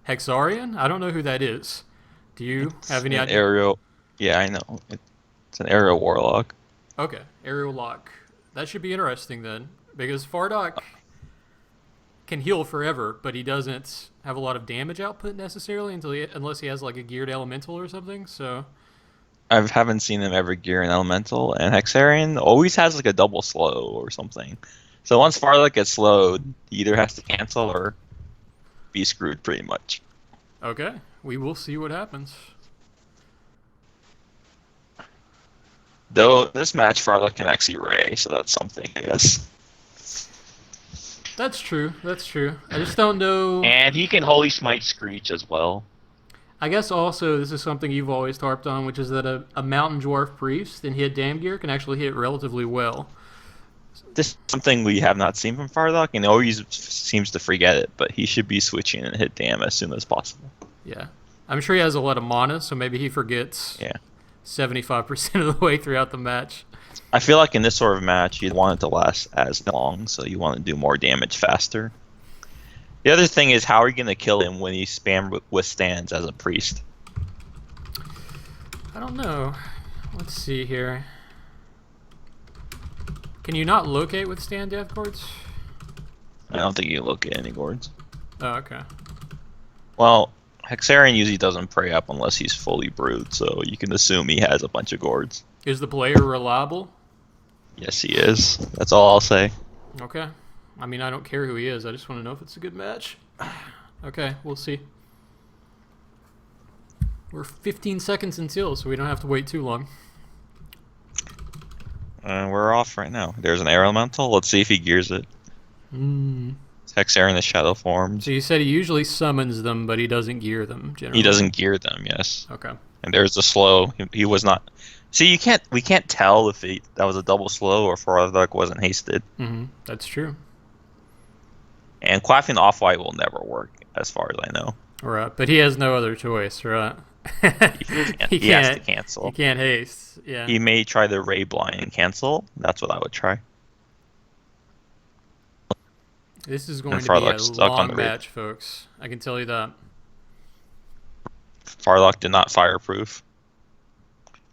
Hexarian? I don't know who that is. Do you It's have any an idea? aerial. Yeah, I know. It's an aerial warlock. Okay, aerial lock. That should be interesting then, because Fardock can heal forever, but he doesn't have a lot of damage output necessarily unless he has like a geared elemental or something. So I haven't seen him ever gear an elemental, and Hexarian always has like a double slow or something. So once Farlight gets slowed, he either has to cancel or be screwed pretty much. okay, we will see what happens. Though this match Farlight can actually Ray, so that's something, I guess. That's true. That's true. I just don't know. And he can Holy Smite Screech as well. I guess also this is something you've always harped on, which is that a mountain dwarf priest in hit damn gear can actually hit relatively well. This is something we have not seen from Farlock, and he always seems to forget it, but he should be switching and hit damn as soon as possible. Yeah. I'm sure he has a lot of mana, so maybe he forgets Yeah. 75% of the way throughout the match. I feel like in this sort of match, you'd want it to last as long, so you want to do more damage faster. The other thing is, how are you going to kill him when he spam withstands as a priest? I don't know. Let's see here. Can you not locate with stand death cords? I don't think you look at any gourds. Oh, okay. Well, Hexarian usually doesn't prey up unless he's fully brewed, so you can assume he has a bunch of gourds. Is the player reliable? Yes, he is. That's all I'll say. Okay. I mean, I don't care who he is. I just want to know if it's a good match. Okay, we'll see. We're 15 seconds until, so we don't have to wait too long. We're off right now. There's an air elemental. Let's see if he gears it. Hexarian the shadow forms. So you said he usually summons them, but he doesn't gear them generally. He doesn't gear them, yes. Okay. And there's the slow. He was not. See, we can't tell if that was a double slow or if Farlock wasn't hasted. That's true. And quaffing off white will never work, as far as I know. Right, but he has no other choice, right? He has to cancel. He can't haste. Yeah. He may try the Ray Blind and cancel. That's what I would try. This is going And to be a Farlock's stuck on long the Ray. match, folks. I can tell you that. Farlock did not fireproof.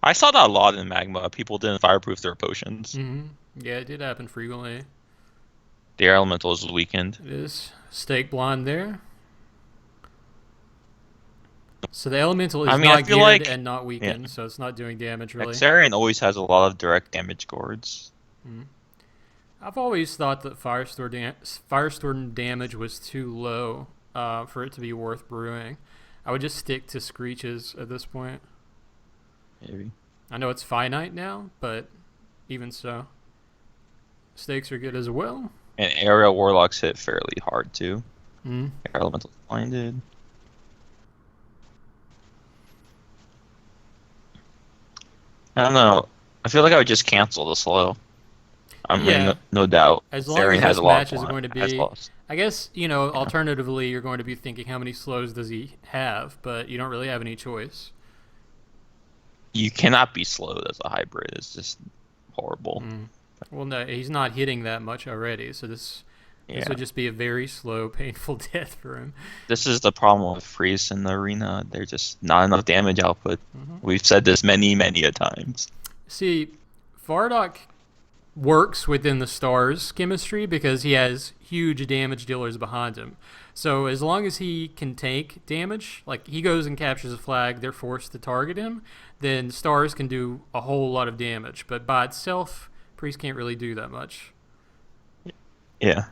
I saw that a lot in Magma. People didn't fireproof their potions. Yeah, it did happen frequently. The air elemental is weakened. It is. Stake blind there. So the elemental is I not feel geared like- and not weakened, so it's not doing damage really. Hexarian always has a lot of direct damage gourds. I've always thought that Firestorm damage was too low for it to be worth brewing. I would just stick to Screeches at this point. Maybe. I know it's finite now, but even so. Stakes are good as well. And aerial warlocks hit fairly hard too. Mm. Air elemental blinded. I don't know. I feel like I would just cancel the slow. I mean, Yeah. no doubt. As long Hexarian as has this a lot match of is going to has be... lost. I guess, alternatively, you're going to be thinking how many slows does he have, but you don't really have any choice. You cannot be slowed as a hybrid. It's just horrible. Well, no, he's not hitting that much already, so this would just be a very slow, painful death for him. This is the problem with priests in the arena. They're just not enough damage output. We've said this many, many a times. See, Fardock works within the stars chemistry because he has huge damage dealers behind him. So as long as he can take damage, like he goes and captures a flag, they're forced to target him, then stars can do a whole lot of damage. But by itself, priest can't really do that much. Yeah.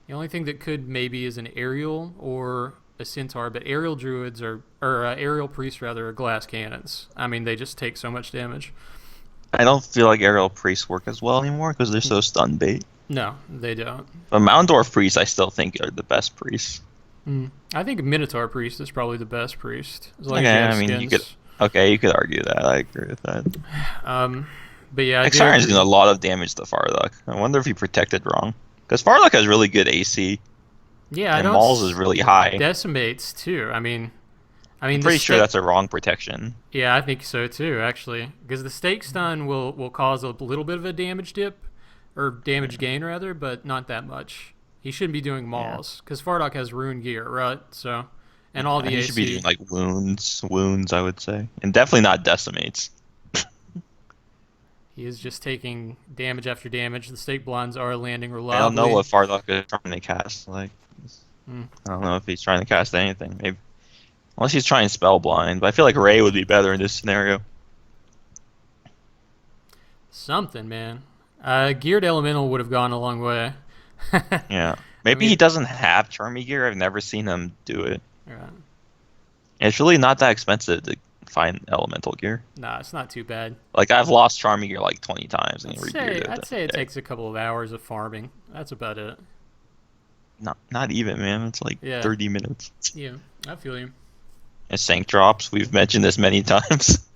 The only thing that could maybe is an aerial or a centaur, but aerial druids or aerial priests rather are glass cannons. I mean, they just take so much damage. I don't feel like aerial priests work as well anymore because they're so stun bait. No, they don't. But Moundorf priests, I still think are the best priests. I think Minotaur priest is probably the best priest. As long Okay, as you have I mean, skins. you could argue that. I agree with that. But yeah, Hexarian's doing a lot of damage to Farlock. I wonder if he protected wrong. Because Farlock has really good AC. yeah, I And don't. Maul's is really high. Decimates too. I mean, I'm the pretty sure that's a wrong protection. Yeah, I think so too, actually, because the stake stun will cause a little bit of a damage dip, or damage gain rather, but not that much. He shouldn't be doing Mauls because Fardock has rune gear, right? So and all the He AC. should be doing like wounds, I would say, and definitely not decimates. He is just taking damage after damage. The stake blinds are landing reliably. I don't know what Fardock is trying to cast. Like, Hmm. I don't know if he's trying to cast anything. Maybe unless he's trying Spellblind, but I feel like Ray would be better in this scenario. Something, man. Geared Elemental would have gone a long way. Yeah, maybe he doesn't have Charmy gear. I've never seen him do it. Right. It's really not that expensive to find Elemental gear. Nah, it's not too bad. Like I've lost Charmy gear like 20 times and I'd say it takes a couple of hours of farming. That's about it. Not even, man. It's like Yeah. 30 minutes. Yeah, I feel you. And Sank drops. We've mentioned this many times.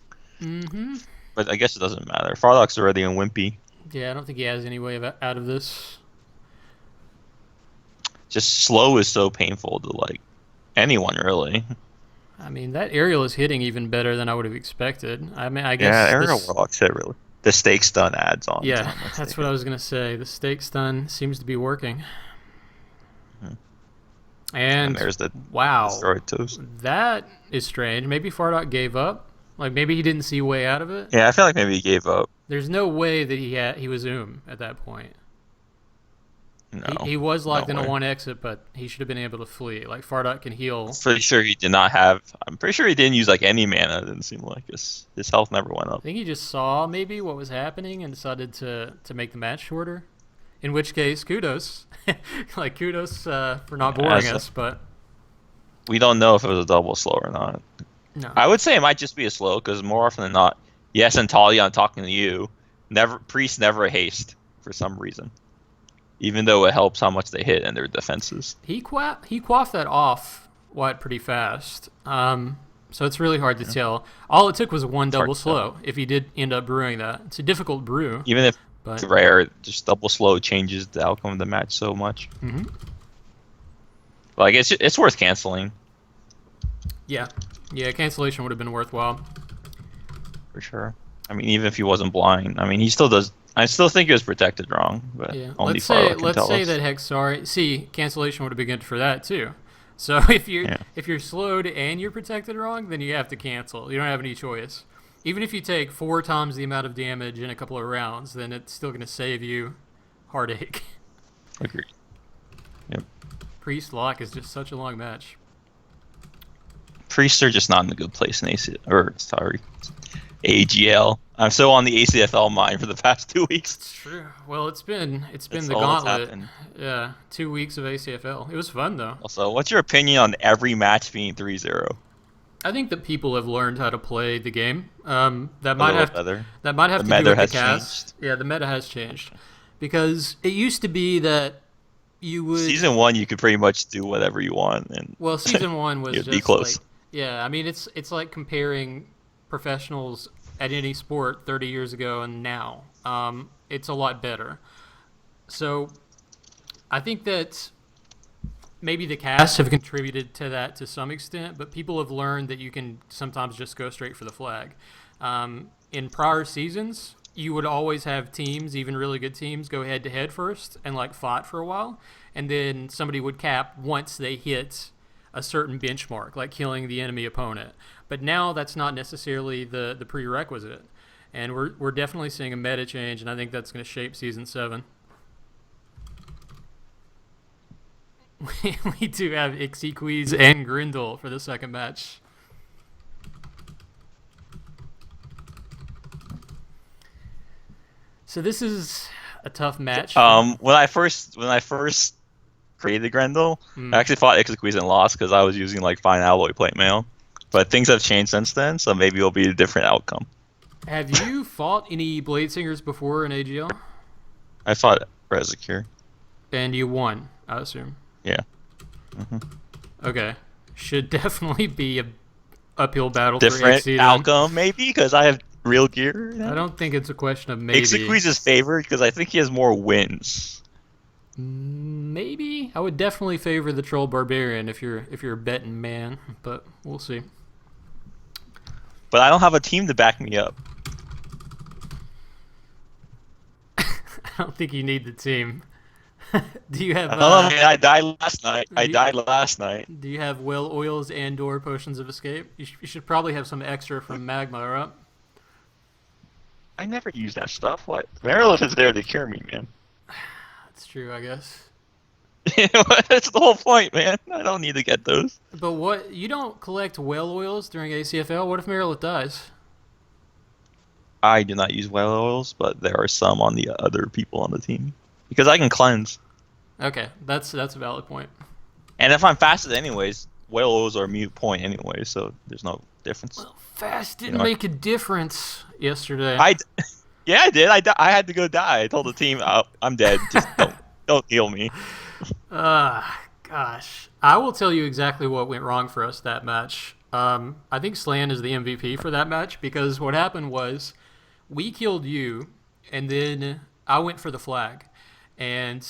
Mm-hmm. But I guess it doesn't matter. Fardock's already in Wimpy. Yeah, I don't think he has any way out of this. Just slow is so painful to like anyone really. I mean, that aerial is hitting even better than I would have expected. I mean, I guess. Yeah, aerial warlocks hit really. The stake stun adds on. Yeah, that's what I was gonna say. The stake stun seems to be working. And there's the wow, destroyed toast. that is strange. Maybe Fardock gave up. Like maybe he didn't see a way out of it. Yeah, I feel like maybe he gave up. There's no way that he was at that point. No, He was locked in a way. one exit, but he should have been able to flee. Like Fardock can heal. Pretty sure he did not have. I'm pretty sure he didn't use like any mana. It didn't seem like his health never went I up. think he just saw maybe what was happening and decided to make the match shorter. In which case, kudos, kudos for not boring us. But We don't know if it was a double slow or not. no, I would say it might just be a slow because more often than not, yes, and Talia, I'm talking to you. Priest never haste for some reason, even though it helps how much they hit and their defenses. he quaffed that off pretty fast. So it's really hard to tell. All it took was one double slow. If he did end up brewing that, it's a difficult brew. Even if But it's rare, just double slow changes the outcome of the match so much. Mhm. Like it's worth canceling yeah, cancellation would have been worthwhile. for sure. I mean, even if he wasn't blind, I mean, he still does. I still think he was protected wrong, but Yeah, only let's say Fardock can tell us. that Hexari. See, cancellation would have been good for that too. So if you're slowed and you're protected wrong, then you have to cancel. You don't have any choice. Even if you take 4 times the amount of damage in a couple of rounds, then it's still going to save you heartache. Agreed. Yep. Priest Lock is just such a long match. Priests are just not in a good place in AGL. I'm so on the ACFL mind for the past 2 weeks. It's true. Well, it's been That's the all that's gauntlet. happened. Yeah, 2 weeks of ACFL. It was fun though. Also, what's your opinion on every match being 3-0? I think that people have learned how to play the game. That A might little have better. that might have The to do meta with has the cast. Yeah, the meta has changed because it used to be that you would Season 1, you could pretty much do whatever you want, and well, season 1 was You'd just be close. like yeah. I mean, it's like comparing professionals at any sport 30 years ago and now. It's a lot better. So I think that maybe the casts have contributed to that to some extent, but people have learned that you can sometimes just go straight for the flag. In prior seasons, you would always have teams, even really good teams, go head to head first and like fought for a while, and then somebody would cap once they hit a certain benchmark, like killing the enemy opponent. But now that's not necessarily the prerequisite, and we're definitely seeing a meta change, and I think that's going to shape Season 7. We do have Ixiequiz and Grindel for the second match. So this is a tough match. when I first created Grendel, I actually fought Ixaquiz and lost because I was using like fine alloy plate mail. But things have changed since then, so maybe it'll be a different outcome. Have you fought any Blade Singers before in AGL? I fought Rezekir. And you won, I assume. Yeah. Okay. Should definitely be a uphill battle for Different Ixie then. outcome, maybe, because I have real gear. I don't think it's a question of maybe. Ixaquiz is favored because I think he has more wins. Maybe I would definitely favor the Troll Barbarian if you're a betting man, but we'll see. But I don't have a team to back me up. I don't think you need the team. Do you have Oh man, I died last night. I do you, died last night. do you have well oils and/or potions of escape? You should probably have some extra from magma, right? I never use that stuff. What? Marilyn is there to cure me, man. That's true, I guess. That's the whole point, man. I don't need to get those. But what you don't collect whale oils during ACFL? What if Marilyn dies? I do not use whale oils, but there are some on the other people on the team because I can cleanse. Okay, that's a valid point. And if I'm fasted anyways, whale oils are a mute point anyway, so there's no difference. Well, fast You didn't know, make a difference yesterday. I yeah, I did. I had to go die. I told the team, oh, I'm dead. Just don't heal me. Gosh. I will tell you exactly what went wrong for us that match. I think Slan is the MVP for that match because what happened was we killed you, and then I went for the flag. And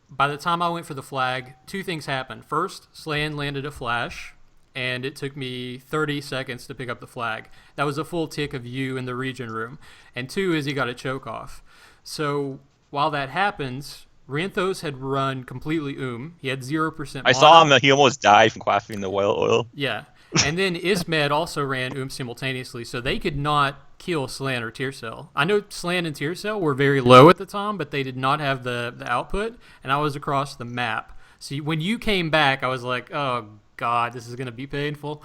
by the time I went for the flag, two things happened. First, Slan landed a flash, and it took me 30 seconds to pick up the flag. That was a full tick of you in the region room. And two is he got a choke off. So while that happens, Ranthos had run completely He had 0% I mana. saw him. He almost died from quaffing the whale oil. Yeah. And then Ismed also ran simultaneously, so they could not kill Slan or Tearcell. I know Slan and Tearcell were very low at the time, but they did not have the output, and I was across the map. So when you came back, I was like, oh, God, this is going to be painful.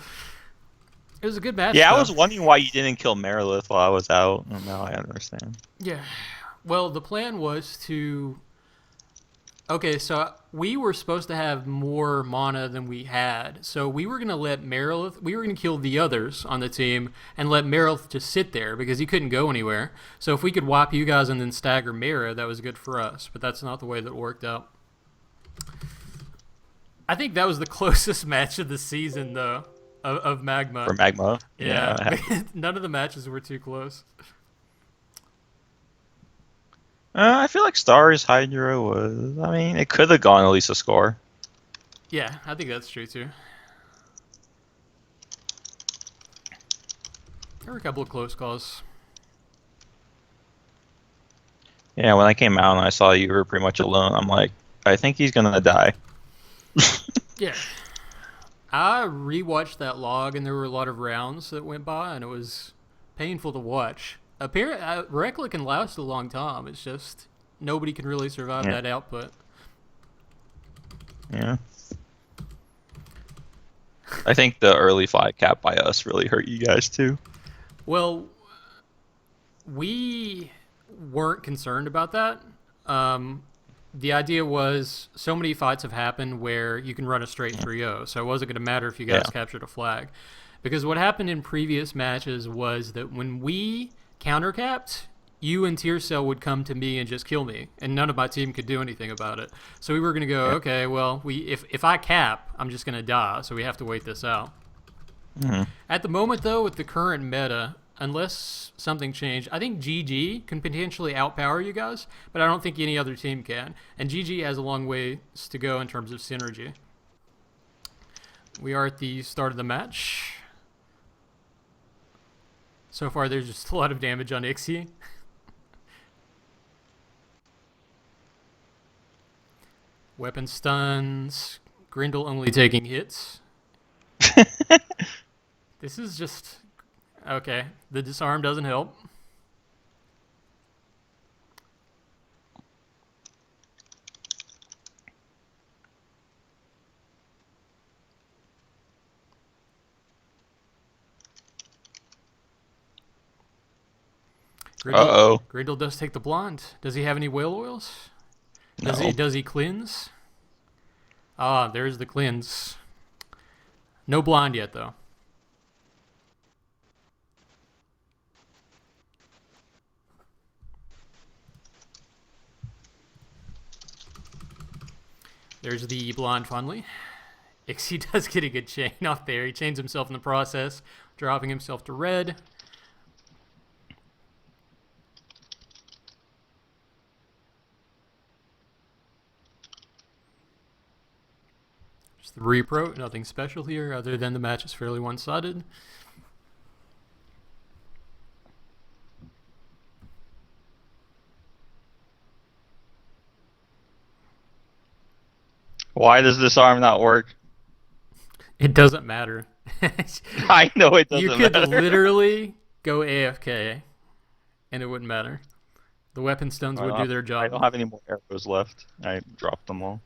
It was a good match, Yeah, though. I was wondering why you didn't kill Marilith while I was out. And now I understand. Yeah. Well, the plan was to... Okay, so we were supposed to have more mana than we had. So we were going to let Marilith... We were going to kill the others on the team and let Marilith just sit there because he couldn't go anywhere. So if we could wipe you guys and then stagger Mara, that was good for us. But that's not the way that it worked out. I think that was the closest match of the season, though, of Magma. For Magma. Yeah. None of the matches were too close. I feel like Stars Hydra was. I mean, it could have gone at least a score. Yeah, I think that's true, too. There were a couple of close calls. Yeah, when I came out and I saw you were pretty much alone, I'm like, I think he's gonna die. Yeah. I rewatched that log, and there were a lot of rounds that went by, and it was painful to watch. Apparently, Rekla can last a long time. It's just nobody can really survive that output. Yeah. I think the early 5 cap by us really hurt you guys too. Well, we weren't concerned about that. The idea was so many fights have happened where you can run a straight 3-0, so it wasn't going to matter if you guys captured a flag. Because what happened in previous matches was that when we countercapped, you and Tearcell would come to me and just kill me, and none of my team could do anything about it. So we were going to go, okay, well, if I cap, I'm just going to die, so we have to wait this out. Mm-hmm. At the moment, though, with the current meta, unless something changed, I think GG can potentially outpower you guys, but I don't think any other team can. And GG has a long ways to go in terms of synergy. We are at the start of the match. So far, there's just a lot of damage on Ixie. Weapon stuns. Grindle only taking hits. This is just... Okay, the disarm doesn't help. Uh-oh. Grindle does take the blonde. Does he have any whale oils? No. Does he cleanse? Ah, there's the cleanse. No blonde yet, though. There's the blonde finally. Ixie does get a good chain off there. He chains himself in the process, dropping himself to red. Just the repro, nothing special here other than the match is fairly one-sided. Why does this arm not work? It doesn't matter. I know it You doesn't could matter. literally go AFK, and it wouldn't matter. The weapon stones would do their I don't job. have any more arrows left. I dropped them all.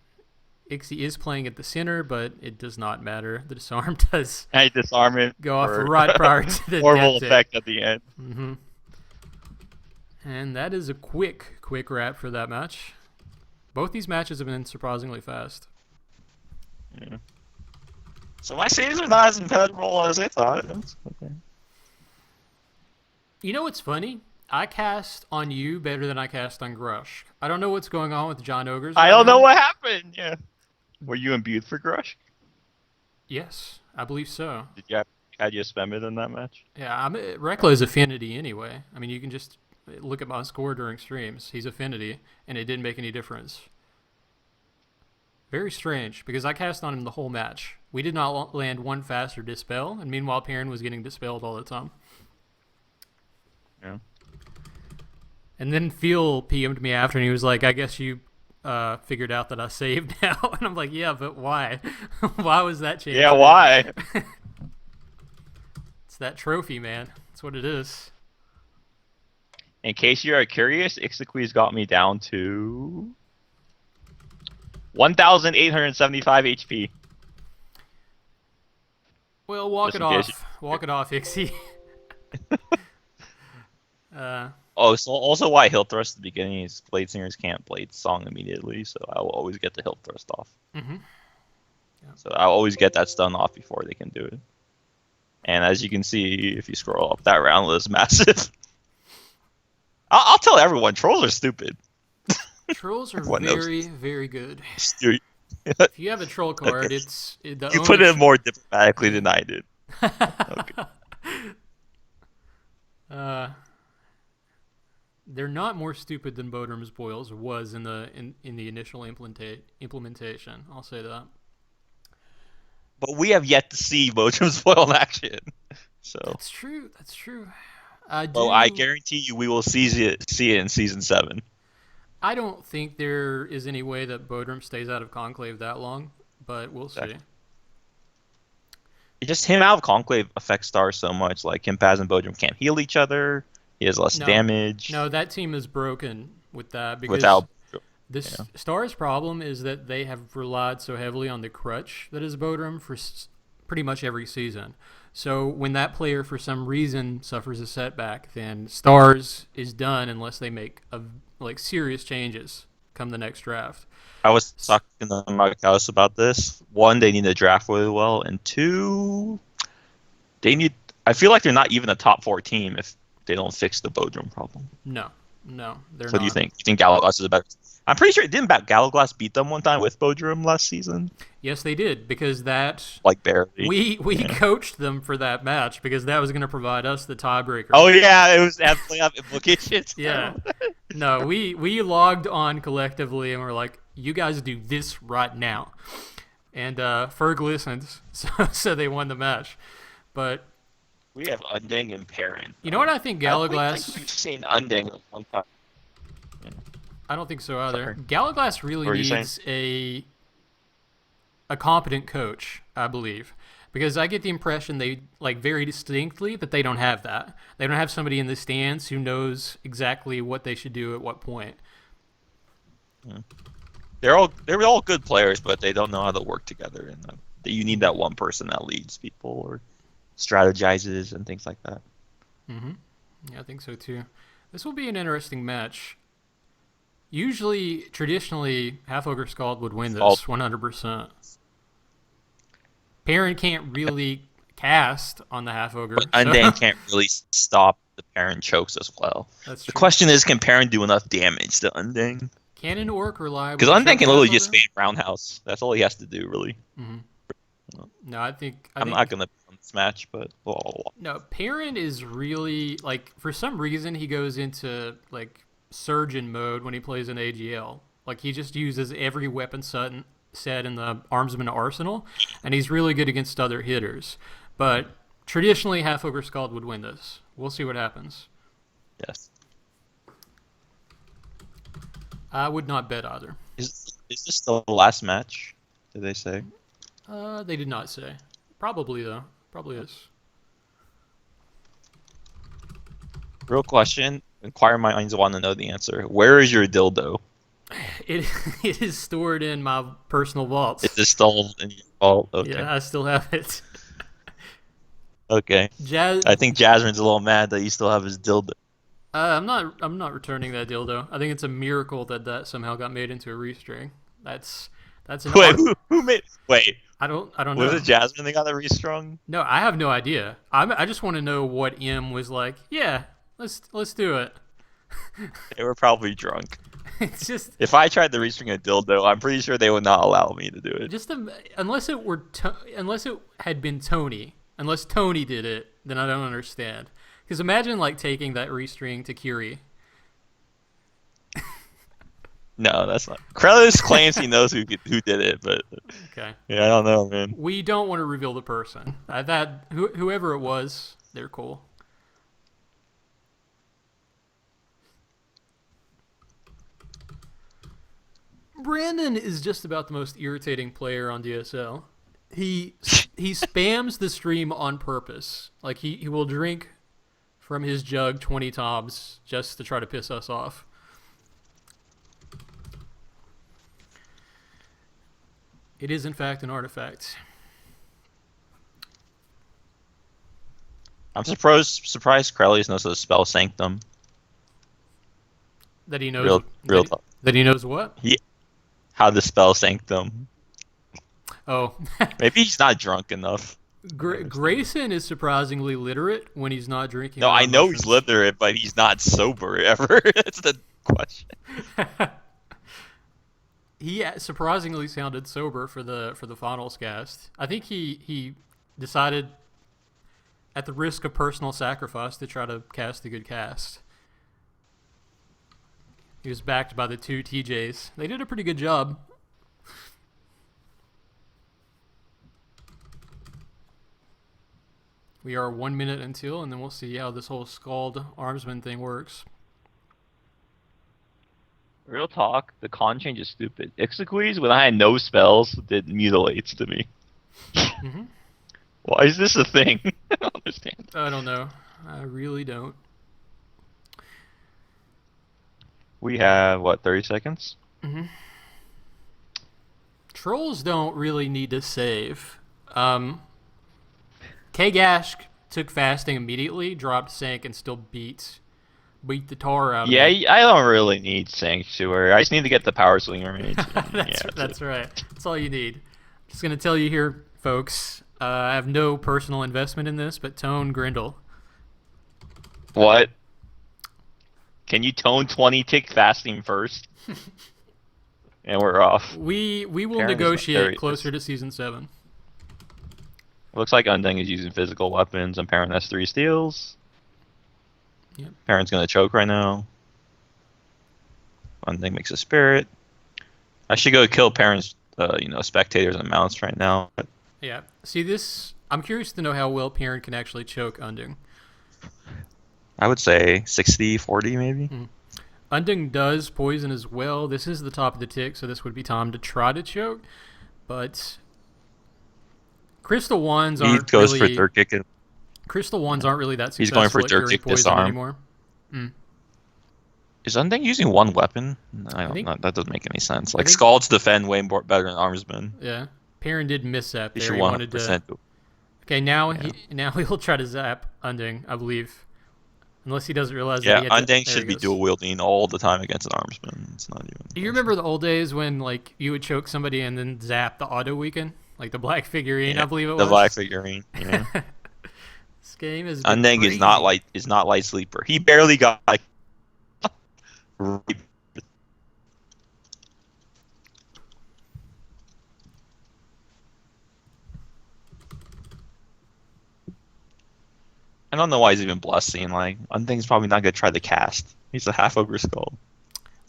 Ixie is playing at the center, but it does not matter. The disarm does I disarm it go off for right prior to the horrible death tick. effect at the end. Mm-hmm. And that is a quick wrap for that match. Both these matches have been surprisingly fast. Yeah. So my saves are not as impenetrable as I thought. Okay. You know what's funny? I cast on you better than I cast on Grush. I don't know what's going on with John Ogres. I right don't now. know what happened. Yeah. Were you imbued for Grush? Yes, I believe so. Did you had you spam it in that match? Yeah, Rekla is affinity anyway. I mean, you can just look at my score during streams. He's affinity, and it didn't make any difference. Very strange, because I cast on him the whole match. We did not land one fast or dispel, and meanwhile Perrin was getting dispelled all the time. Yeah. And then Phil PM'd me after, and he was like, I guess you figured out that I saved now. And I'm like, yeah, but why? Why was that changed? Yeah, why? It's that trophy, man. That's what it is. In case you are curious, Ixaqui's got me down to 1,875 HP. Well, walk Just it in case off. Walk it off, Ixie. Oh, so also why hill thrust at the beginning is blade singers can't blade song immediately, so I will always get the hill thrust off. Mm-hmm. So I always get that stun off before they can do it. And as you can see, if you scroll up, that round was massive. I'll tell everyone, trolls are stupid. Trolls are Everyone knows very, very good. You If you have a troll card, the put it more diplomatically than I did. Okay. They're not more stupid than Bodrum's Boils was in the initial implementation. I'll say that. But we have yet to see Bodrum's Foil in action. So That's true. That's true. I guarantee you we will see it in Season 7. I don't think there is any way that Bodrum stays out of Conclave that long, but we'll see. Exactly. Just him out of Conclave affects Stars so much. Like him, Paz, and Bodrum can't heal each other. He has less damage. No, that team is broken with that because Without Stars' problem is that they have relied so heavily on the crutch that is Bodrum for pretty much every season. So when that player for some reason suffers a setback, then Stars is done unless they make serious changes come the next draft. I was talking to Mike House about this. One, they need to draft really well, and two, I feel like they're not even a top 4 team if they don't fix the Bodrum problem. No, they're not. What do you think? You think Galaglass is a better? I'm pretty sure didn't Galaglass beat them one time with Bodrum last season? Yes, they did, because that barely. we coached them for that match because that was going to provide us the tiebreaker. Oh yeah, it was at playoff implications. Yeah. No, we logged on collectively and we're like, you guys do this right now. And Ferg listened, so they won the match. But We have Unding and Perrin. you know what I think I don't Galaglass... think we've seen Unding one time. I don't think so either. Sorry. Galaglass really What were you needs a competent coach, I believe. Because I get the impression they, very distinctly, that they don't have that. They don't have somebody in the stands who knows exactly what they should do at what point. They're all good players, but they don't know how to work together. And you need that one person that leads people or strategizes and things like that. Mm-hmm. Yeah, I think so too. This will be an interesting match. Usually, traditionally, Half Ogre Scald would win this 100%. Perrin can't really cast on the Half Ogre. But Undane can't really stop the Perrin chokes as well. That's The true. question is, can Perrin do enough damage to Undane? Can an orc rely? Because Undane can literally just spam roundhouse. That's all he has to do, really. Mm-hmm. No, I think I'm not gonna on this match, but No, Perrin is really for some reason he goes into surgeon mode when he plays an AGL. He just uses every weapon set in the Armsman arsenal, and he's really good against other hitters. But traditionally, Half Ogre Scald would win this. We'll see what happens. yes. I would not bet either. Is this the last match? Did they say? They did not say. Probably though. Probably is. Real question. Inquiring minds want to know the answer. Where is your dildo? It it is stored in my personal vaults. Is it still in your vault? Okay. Yeah, I still have it. Okay. Jazz. I think Jasmine's a little mad that you still have his dildo. I'm not returning that dildo. I think it's a miracle that somehow got made into a restring. That's an Wait, art. who made? Wait, I don't was know. it Jasmine that got the restrung? No, I have no idea. I just want to know what M was like. Yeah, let's do it. They were probably drunk. It's just If I tried to restring a dildo, I'm pretty sure they would not allow me to do it. unless it had been Tony. Unless Tony did it, then I don't understand. Because imagine like taking that restring to Curie. No, that's not. Krellis claims he knows who did it, but Okay. yeah, I don't know, man. We don't want to reveal the person. Whoever it was, they're cool. Brandon is just about the most irritating player on DSL. He spams the stream on purpose. Like he will drink from his jug 20 times just to try to piss us off. It is in fact an artifact. I'm surprised Krellis knows how to spell sanctum. That he knows Real talk. that he knows what? How to spell sanctum. Oh. Maybe he's not drunk enough. Grayson is surprisingly literate when he's not drinking. No, I know mushrooms. he's literate, but he's not sober ever. That's the question. He surprisingly sounded sober for the finals cast. I think he decided, at the risk of personal sacrifice, to try to cast a good cast. He was backed by the two TJs. They did a pretty good job. We are 1 minute until, and then we'll see how this whole Scald Armsman thing works. Real talk, the con change is stupid. Ixaquees, when I had no spells, did mutilates to me. Mm-hmm. Why is this a thing? I don't understand. I don't know. I really don't. We have, 30 seconds? Mm-hmm. Trolls don't really need to save. K-Gash took fasting immediately, dropped Sank, and still beat the tar out of Yeah, it. I don't really need Sanctuary. I just need to get the Power Slinger range. That's right. That's all you need. Just going to tell you here, folks, I have no personal investment in this, but Tone Grindle. What? Can you tone 20 tick fasting first? And we're off. We will Parent is negotiate very- closer to Season 7. Looks like Undeng is using physical weapons and Parent has 3 steals. Yep. Parent's gonna choke right now. Undeng makes a spirit. I should go kill Parent's spectators and mounts right now. Yeah. See, this... I'm curious to know how well Perrin can actually choke Unding. I would say 60, 40 maybe. Unding does poison as well. This is the top of the tick, so this would be time to try to choke. But Crystal Wands He aren't goes really... for Dirt Kick. Crystal Wands aren't really that He's successful going for at Dirt curing Kick poison Disarm. anymore. Is Undeng using one weapon? I don't think- know. That doesn't make any sense. Like think- Scalds defend way more better than Armsman. Yeah. Perrin did miss zap He there. should He wanted to... 100% do. Okay, now Yeah. he'll try to zap Unding, I believe. Unless he doesn't realize Yeah, that he had to... Undeng there should he be goes. dual wielding all the time against an Armsman. It's not even. Do you remember the old days when like you would choke somebody and then zap the auto weaken? Like the black figurine, Yeah, I believe it the was. black figurine? Yeah. This game is Undeng is not light sleeper. He barely got like. I don't know why he's even blessing. Like, Undeng's probably not gonna try to cast. He's a half ogre skull.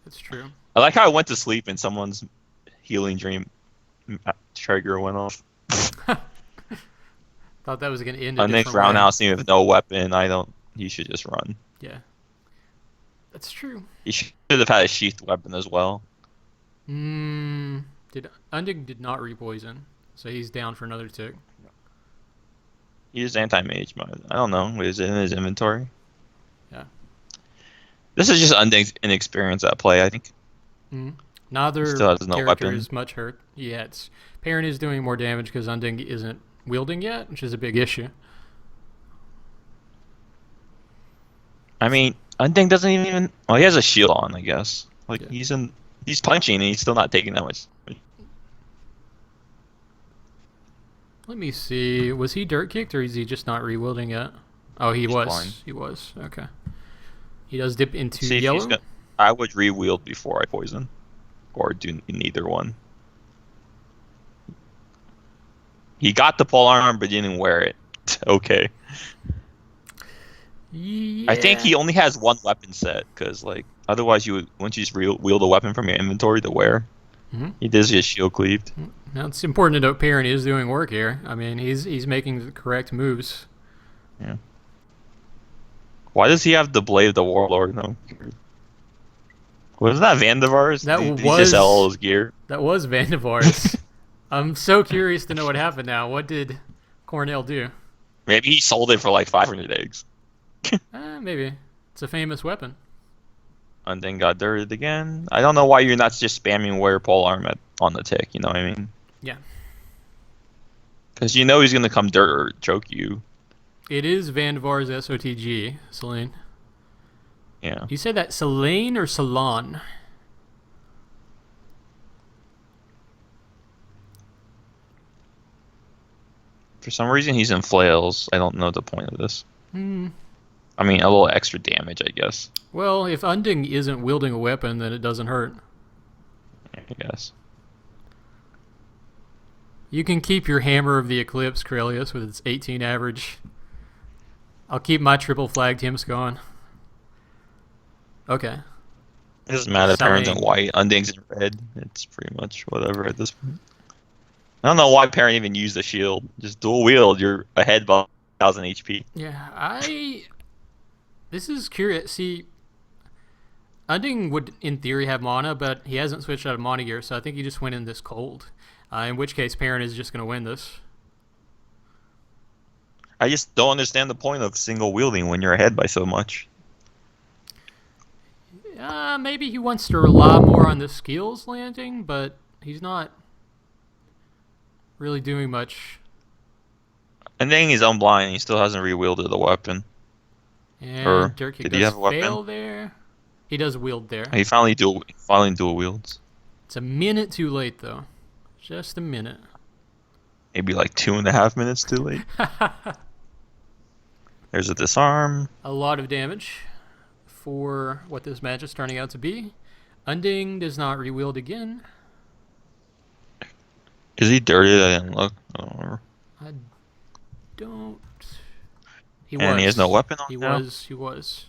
That's true. I like how I went to sleep and someone's healing dream trigger went off. Thought that was gonna end a Undeng's different way. roundhouse with no weapon. He should just run. Yeah. That's true. He should have had a sheathed weapon as well. Unding did not repoison, so he's down for another tick. He used anti-mage mode. I don't know. Is it in his inventory? Yeah. This is just Unding's inexperience at play, I think. Mm-hmm. Neither Still has no character weapon. is much hurt yet. Perrin is doing more damage because Unding isn't wielding yet, which is a big issue. I mean, Unding doesn't even. Well, he has a shield on, I guess. Like Yeah. he's punching and he's still not taking that much. Let me see. Was he dirt kicked or is he just not re-wielding yet? Oh, he He's was. blind. He was. Okay. He does dip into See if yellow. he's gonna, I would re-wield before I poison, or do neither one. He got the pole arm, but didn't wear it. Okay. Yeah. I think he only has one weapon set, because like otherwise you would once you just wield a weapon from your inventory to wear. Mhm. He does get shield cleaved. Now it's important to note Perrin is doing work here. I mean, he's making the correct moves. Yeah. Why does he have the blade of the warlord? No. Was that Vandevars? That Did he was- just sell all his gear? That was Vandevars. I'm so curious to know what happened now. What did Cornell do? Maybe he sold it for like 500 eggs. Maybe. It's a famous weapon. And then got dirted again. I don't know why you're not just spamming wear pole arm on the tick. You know what I mean? Yeah. Because you know he's gonna come dirt or choke you. It is Vandevars SOTG, Selene. Yeah. You said that Selene or Salon? For some reason he's in flails. I don't know the point of this. Hmm. I mean, a little extra damage, I guess. Well, if Unding isn't wielding a weapon, then it doesn't hurt. I guess. You can keep your Hammer of the Eclipse, Corellius, with its 18 average. I'll keep my triple flagged Tim's going. Okay. It doesn't matter if Perrin's in Selling. white, Unding's in red. It's pretty much whatever at this point. I don't know why Perrin even used the shield. Just dual wield, you're ahead by 1,000 HP. Yeah, This is curious. See, Unding would, in theory, have mana, but he hasn't switched out of mana gear, so I think he just went in this cold. In which case, Perrin is just going to win this. I just don't understand the point of single wielding when you're ahead by so much. Maybe he wants to rely more on the skills landing, but he's not really doing much. And then he's unblind, he still hasn't re-wielded the weapon. And Or Dirk did does he have a weapon? fail there. He does wield there. He finally dual wields. It's a minute too late, though. Just a minute. Maybe like 2.5 minutes too late. There's a disarm. A lot of damage for what this match is turning out to be. Unding does not re-wield again. Is he dirty? I didn't look. I don't remember. I don't. He And was. he has no weapon on He now? was. He was.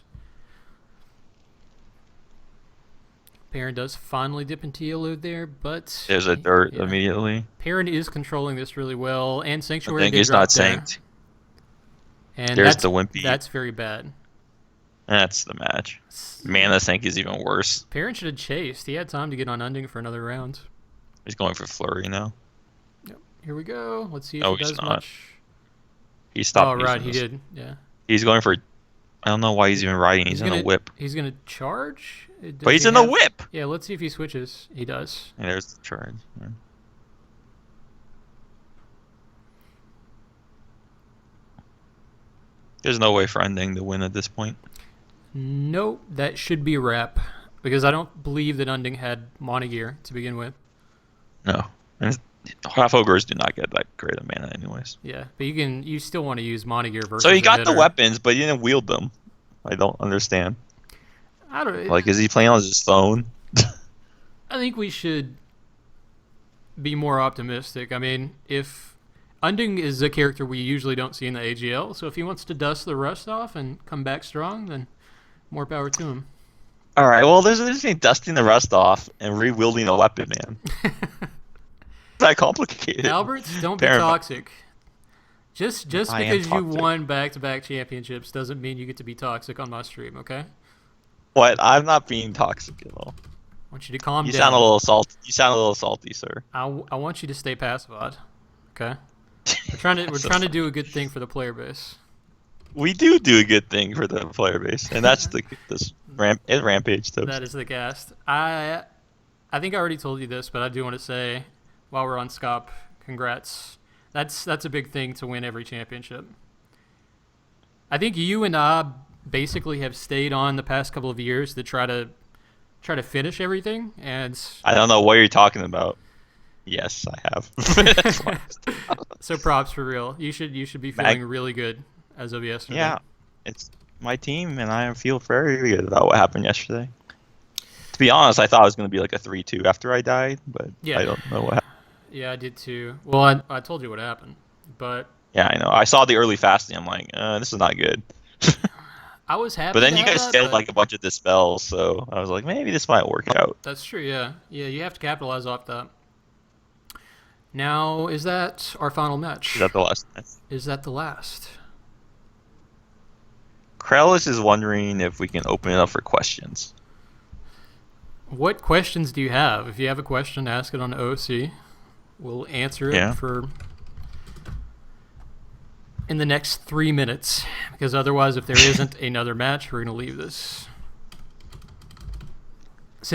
Perrin does finally dip into yellow there, but There's a dirt yeah. immediately. Perrin is controlling this really well, and I Sanctuary think did he's drop not there. synced. And There's that's, the wimpy. That's very bad. That's the match. Mana sync is even worse. Perrin should have chased. He had time to get on Unding for another round. He's going for flurry now. Yep. Here we go. Let's see if No, he he's does not. much. He stopped. Oh, right, using he this. did. Yeah. He's going for. I don't know why he's even riding. He's in gonna, a whip. He's gonna charge. But he's in a whip. Yeah, let's see if he switches. He does. And there's the charge. Yeah. There's no way for Unding to win at this point. Nope, that should be a wrap. Because I don't believe that Unding had mana gear to begin with. No. And half ogres do not get that great of mana anyways. Yeah, but you still want to use mana gear versus So he a got the hitter. weapons, but he didn't wield them. I don't understand. I don't. Like, is he playing on his phone? I think we should be more optimistic. I mean, if Unding is a character we usually don't see in the AGL, so if he wants to dust the rust off and come back strong, then more power to him. All right. Well, there's a difference between dusting the rust off and re-wielding a weapon, man. It's that complicated. Alberts, don't be Paramount. toxic. Just I am because you toxic. won back-to-back championships doesn't mean you get to be toxic on my stream, okay? What? I'm not being toxic at all. want you to calm You down. sound a little salty. You sound a little salty, sir. I want you to stay pacified. Okay. We're trying to do a good thing for the player base. We do a good thing for the player base, and that's rampage toast. That is the cast. I think I already told you this, but I do want to say, while we're on Scop, congrats. That's a big thing to win every championship. I think you and I basically have stayed on the past couple of years to try to finish everything, and I don't know what you're talking about. Yes, I have. That's why. so props for real. You should be feeling really good as of yesterday. Yeah, it's my team, and I feel very good about what happened yesterday. To be honest, I thought it was going to be like a 3-2 after I died, but Yeah. I don't know what happened. Yeah, I did too. Well, I told you what happened, but Yeah, I know. I saw the early fasting. I'm like, this is not good. I was happy. But then to you have guys that, failed but like a bunch of dispels, so I was like, maybe this might work out. that's true. Yeah, you have to capitalize off that. Now, is that our final match? Is that the last time? Is that the last? Krellis is wondering if we can open it up for questions. What questions do you have? If you have a question, ask it on OC. We'll answer it for in the next 3 minutes, because otherwise, if there isn't another match, we're going to leave this.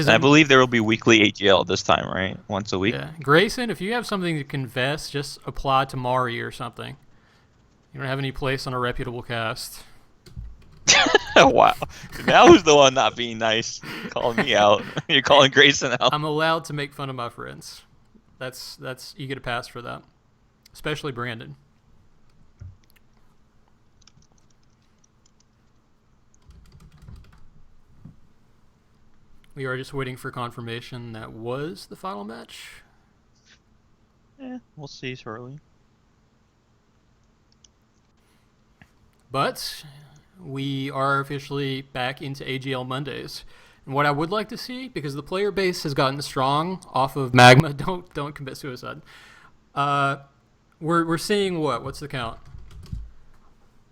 I believe there will be weekly AGL this time, right? Once a week? Yeah. Grayson, if you have something to confess, just apply to Mari or something. You don't have any place on a reputable cast. Wow. Now who's the one not being nice? Calling me out. You're calling Grayson out. I'm allowed to make fun of my friends. That's you get a pass for that. Especially Brandon. We are just waiting for confirmation that was the final match. We'll see shortly. But we are officially back into AGL Mondays. And what I would like to see, because the player base has gotten strong off of Magma, don't commit suicide. We're seeing what? What's the count?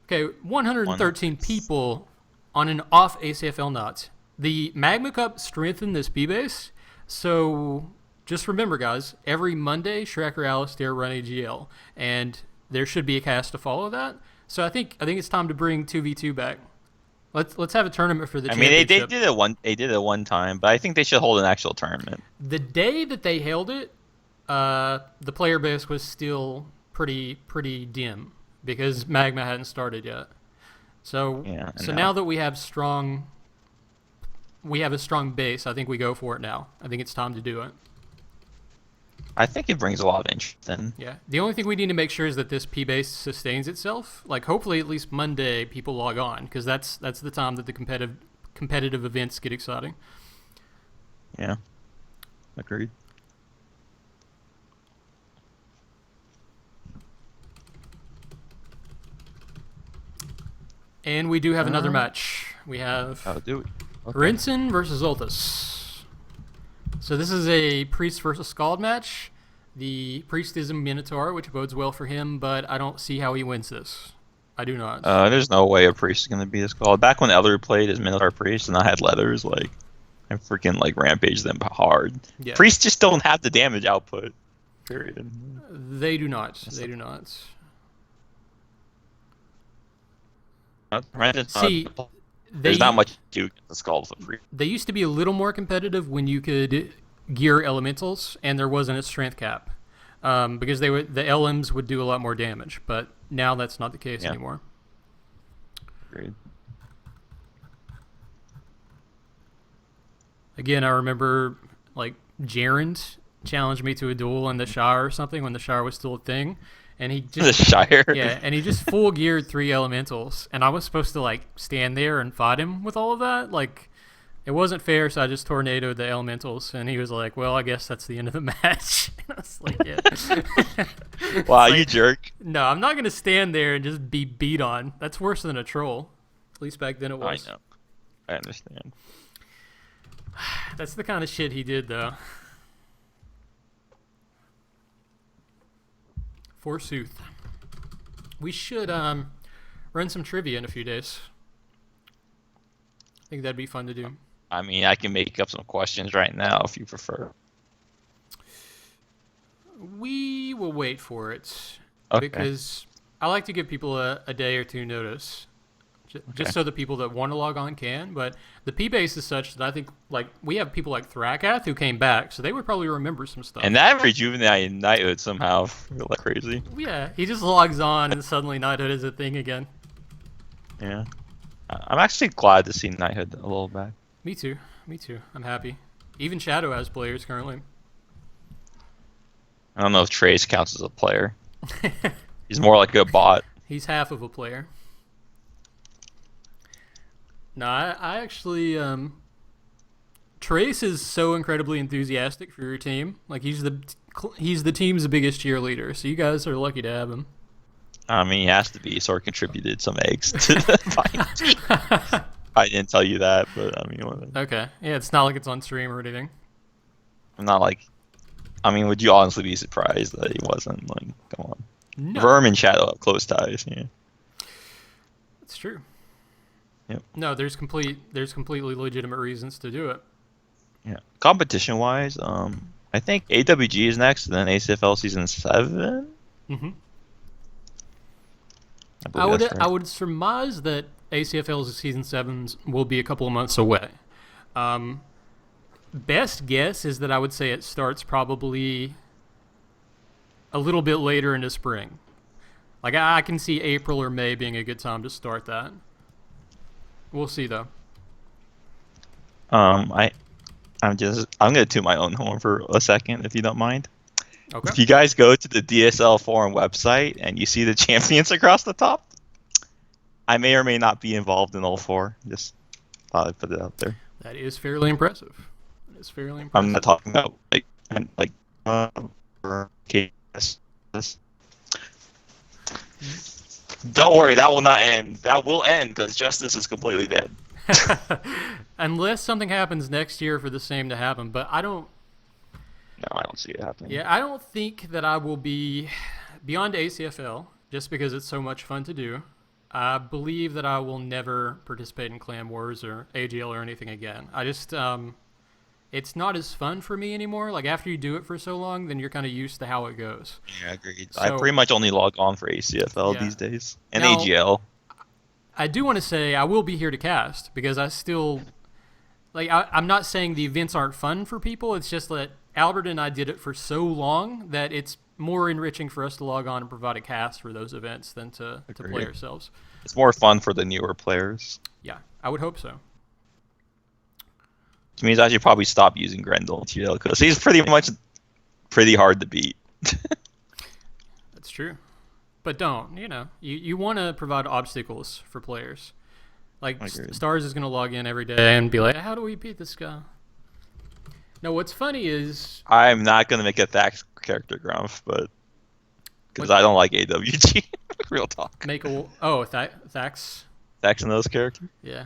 Okay, 113 people on an off ACFL nut. The Magma Cup strengthened this B base, so just remember, guys, every Monday, Shrek or Alistair run AGL, and there should be a cast to follow that. So I think it's time to bring 2v2 back. Let's have a tournament for the championship. They did it one time, but I think they should hold an actual tournament. The day that they held it, the player base was still pretty dim because Magma hadn't started yet. So now that we have a strong base, I think we go for it now. I think it's time to do it. I think it brings a lot of interest in. Yeah. The only thing we need to make sure is that this P base sustains itself. Like, hopefully at least Monday people log on, because that's the time that the competitive events get exciting. Yeah. Agreed. And we do have another match. We have do it. Okay. Rinsen versus Zoltas. So this is a Priest versus Scald match. The Priest is a Minotaur, which bodes well for him, but I don't see how he wins this. I do not. There's no way a Priest is going to be this called. Back when Elder played as Minotaur Priest and I had leathers, I freaking rampaged them hard. Yeah. Priests just don't have the damage output. Period. They do not. They do not. See, there's not much to do with the skulls of Priest. They used to be a little more competitive when you could gear elementals and there wasn't a strength cap, because the LMs would do a lot more damage. But now that's not the case anymore. Agreed. Again, I remember Jarend challenged me to a duel in the Shire or something when the Shire was still a thing. And he just the Shire. Yeah, and he just full geared 3 elementals, and I was supposed to stand there and fight him with all of that. It wasn't fair, so I just tornadoed the elementals, and he was like, "Well, I guess that's the end of the match." And I was like, "Yeah." Wow, you jerk! No, I'm not gonna stand there and just be beat on. That's worse than a troll. At least back then it was. I know. I understand. That's the kind of shit he did, though. Forsooth. We should run some trivia in a few days. I think that'd be fun to do. I mean, I can make up some questions right now if you prefer. We will wait for it Okay. because I like to give people a day or two notice, Okay. just so the people that want to log on can. But the P base is such that I think like we have people like Thrakath who came back, so they would probably remember some stuff. And that rejuvenated knighthood somehow like crazy. Yeah, he just logs on and suddenly knighthood is a thing again. Yeah. I'm actually glad to see knighthood a little back. Me too. Me too. I'm happy. Even Shadow has players currently. I don't know if Trace counts as a player. He's more like a bot. He's half of a player. No, I actually Trace is so incredibly enthusiastic for your team. Like he's the team's biggest cheerleader. So you guys are lucky to have him. I mean, he has to be, so he contributed some eggs to the fight. I didn't tell you that, but I mean, whatever. Okay. Yeah, it's not like it's on stream or anything. I'm not like. I mean, would you honestly be surprised that he wasn't? Like, come on. No. Verm and Shadow have close ties. Yeah. It's true. Yep. No, there's completely legitimate reasons to do it. Yeah. Competition wise, I think AWG is next, and then ACFL season 7. Mm-hmm. believe that's I right. would surmise that ACFL's season 7 will be a couple of months away. Best guess is that I would say it starts probably a little bit later into spring. Like I can see April or May being a good time to start that. We'll see though. I'm gonna toot my own horn for a second, if you don't mind. Okay. If you guys go to the DSL forum website and you see the champions across the top, I may or may not be involved in all 4. Just thought I'd put it out there. That is fairly impressive. Fairly impressive. I'm not talking about or KS. Don't worry, that will not end. That will end because justice is completely dead. Unless something happens next year for the same to happen, but I don't. No, I don't see it happening. Yeah, I don't think that I will be beyond ACFL just because it's so much fun to do. I believe that I will never participate in Clan Wars or AGL or anything again. I just it's not as fun for me anymore. Like after you do it for so long, then you're kind of used to how it goes. Yeah, agreed. So- I pretty much only log on for ACFL Yeah. these days. And Now- AGL. I do want to say I will be here to cast because I still like I'm not saying the events aren't fun for people. It's just that Albert and I did it for so long that it's more enriching for us to log on and provide a cast for those events than to play Agreed. ourselves. It's more fun for the newer players. Yeah, I would hope so. Which means I should probably stop using Grendel in TL because he's pretty hard to beat. That's true. But don't, you want to provide obstacles for players. Like Agreed. Stars is going to log in every day and be like, how do we beat this guy? Now, what's funny is I'm not gonna make a Thax character grumph, but because What? I don't like AWG. Real talk. make a Thax. Thax and those characters. Yeah.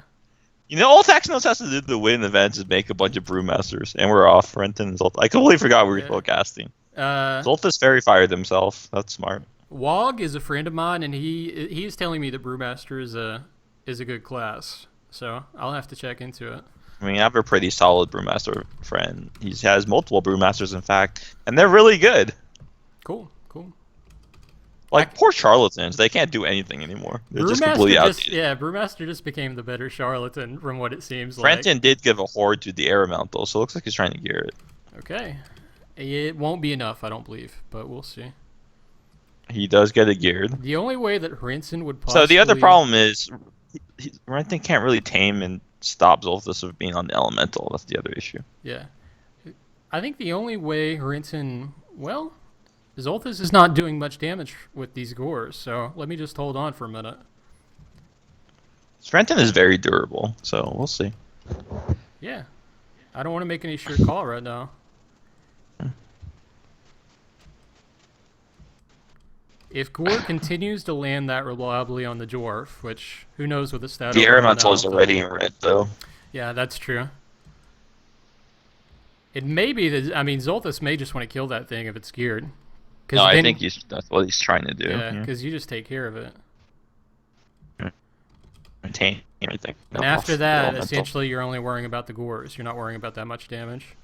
You know, all Thax knows has to do to win events is make a bunch of brewmasters, and we're off Renton and Zolta. I completely forgot we were Yeah. still casting. Uh, Zolta's fairy fired himself. That's smart. Wog is a friend of mine, and he is telling me that Brewmaster is a good class. So I'll have to check into it. I mean, I have a pretty solid brewmaster friend. He has multiple brewmasters, in fact, and they're really good. Cool. Like, poor charlatans. They can't do anything anymore. They're just completely outdated. Brewmaster just became the better charlatan from what it seems like. Frenton did give a horde to the air elemental, so it looks like he's trying to gear it. Okay. It won't be enough, I don't believe, but we'll see. He does get it geared. The only way that Hrinson would possibly... So the other problem is Renton can't really tame and stop Zolthus from being on the elemental. That's the other issue. Yeah. I think the only way Hrinson... Well, Zolthus is not doing much damage with these gores, so let me just hold on for a minute. Renton is very durable, so we'll see. Yeah. I don't want to make any sure call right now. If Gore continues to land that reliably on the Dwarf, which who knows with the stat... The over elemental now, is already in red, though. Yeah, that's true. It may be that... I mean, Zolthus may just want to kill that thing if it's geared. No, I think that's what he's trying to do. Yeah, Yeah. because you just take care of it. maintain anything. And No, after off the that, elemental. essentially, you're only worrying about the gores. You're not worrying about that much damage.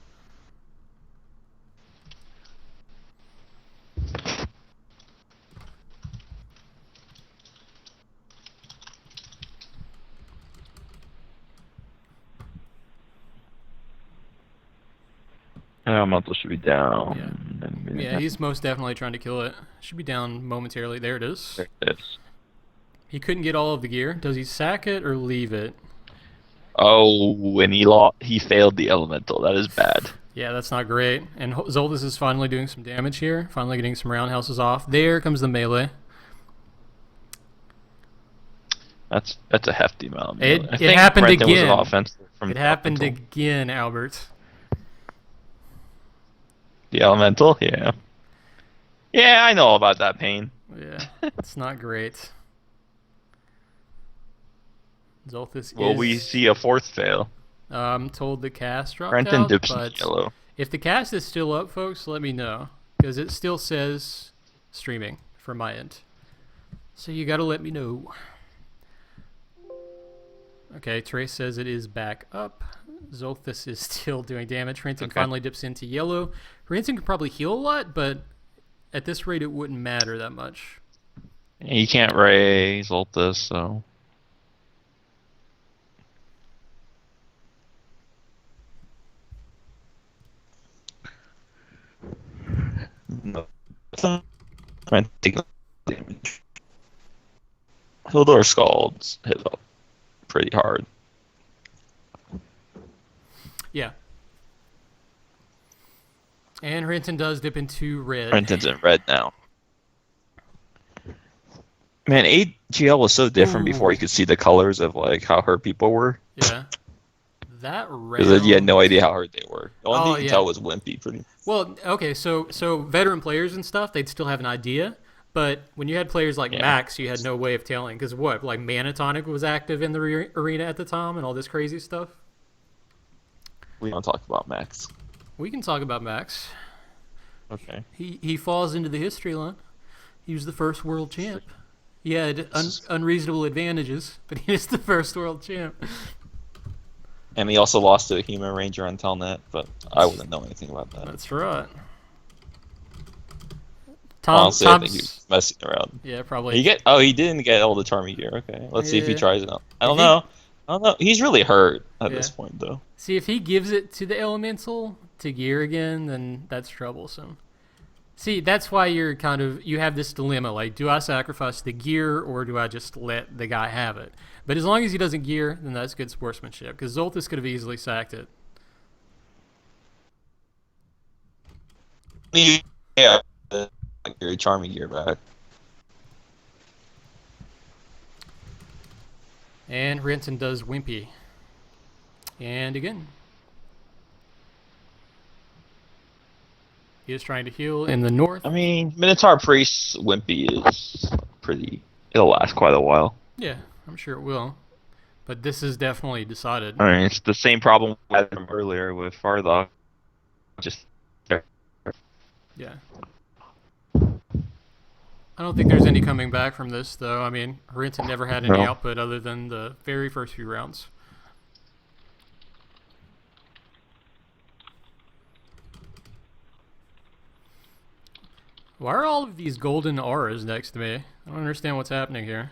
Elemental should be down. Yeah, he's most definitely trying to kill it. Should be down momentarily. There it is. There it is. He couldn't get all of the gear. Does he sack it or leave it? Oh, and he failed the elemental. That is bad. Yeah, that's not great. And Zoltus is finally doing some damage here. Finally getting some roundhouses off. There comes the melee. That's a hefty amount. It I think happened Brenton was again. an offense from It the happened elemental. again, Albert. The elemental, yeah. Yeah, I know about that pain. Yeah, it's not great. Zoltus Will we see a fourth fail? I'm told the cast dropped Brenton out, dips in but yellow. if the cast is still up, folks, let me know. Because it still says streaming from my end. So you gotta let me know. Okay, Trace says it is back up. Zolthus is still doing damage. Ransom finally dips into yellow. Ransom can probably heal a lot, but at this rate it wouldn't matter that much. He can't raise Ultis, so... No. I'm taking damage. Hildor Scalds hit up pretty hard. Yeah. And Renton does dip into red. Renton's in red now. Man, AGL was so different before you could see the colors of like how hurt people were. Yeah. That round... Because you had no idea how hurt they were. The only thing you could yeah. tell was wimpy. Pretty. Well, okay, so veteran players and stuff, they'd still have an idea. But when you had players like Max, you had no way of telling. Because what? Like Manatonic was active in the arena at the time and all this crazy stuff? We don't talk about Max. We can talk about Max. Okay. He falls into the history line. He was the first world champ. He had unreasonable advantages, but he is the first world champ. And he also lost to a Human Ranger on Telnet, but I wouldn't know anything about that. That's right. Honestly, I think he was messing around. Yeah, probably. He didn't get all the Charmy gear. Okay, let's see if he tries it out. I don't know. He's really hurt at this point, though. See, if he gives it to the Elemental to gear again, then that's troublesome. See, that's why you have this dilemma. Like, do I sacrifice the gear or do I just let the guy have it? But as long as he doesn't gear, then that's good sportsmanship. Because Zoltus could have easily sacked it. Yeah, your Charmy gear back. And Renton does Wimpy. And again. He is trying to heal in the north. I mean, Minotaur Priest Wimpy is pretty... It'll last quite a while. Yeah, I'm sure it will. But this is definitely decided. I mean, it's the same problem we had from earlier with Fardock. Just... Yeah. I don't think there's any coming back from this, though. I mean, Renton never had any output other than the very first few rounds. Why are all of these golden auras next to me? I don't understand what's happening here.